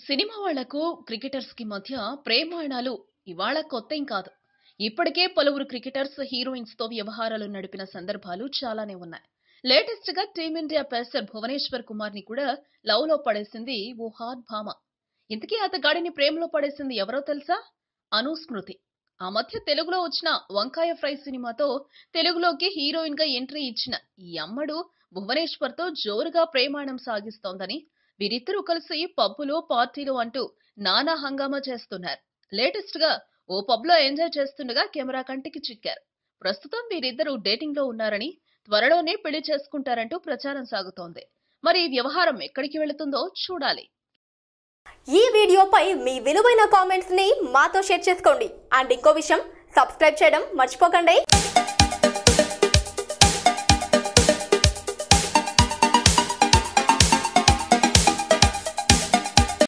Cinema వాళ్లకు cricketers కి మధ్య ప్రేమాయణాలు ఇవాళ కొత్తేం కాదు. ఇప్పటికే పలువురు క్రికెటర్స్ హీరోయిన్స్ తో వ్యవహారాలు నడిపిన సందర్భాలు చాలానే ఉన్నాయి. లేటెస్ట్ గా టీమిండియా పేసర్ భువనేశ్వర్ కుమార్ ని కూడా లవ్ లో పడేసింది ఓ హాట్ భామ. ఇంతకీ అతగాడిని ప్రేమలో పడేసింది ఎవరో తెలుసా? అనుస్మృతి. ఆ మధ్య తెలుగులో వచ్చిన వంకాయ ఫ్రై సినిమాతో తెలుగులోకి హీరోయిన్ గా ఎంట్రీ ఇచ్చిన ఈ అమ్మడు భువనేశ్వర్ తో జోరుగా ప్రేమాయణం సాగిస్తోందని, వీరిద్దరూ కలిసి పబ్బులు పార్టీలు అంటూ నానా హంగామా చేస్తున్నారు. లేటెస్ట్ గా ఓ పబ్ లో ఎంజాయ్ చేస్తుండగా కెమెరా కంటికి చిక్కారు. ప్రస్తుతం వీరిద్దరూ డేటింగ్ లో ఉన్నారని, త్వరలోనే పెళ్లి చేసుకుంటారంటూ ప్రచారం సాగుతోంది. మరి ఈ వ్యవహారం ఎక్కడికి వెళుతుందో చూడాలి. ఈ వీడియోపై మీ విలువైన కామెంట్స్ ని మాతో షేర్ చేసుకోండి. అండ్ ఇంకో విషయం, సబ్స్క్రైబ్ చేయడం మర్చిపోకండి.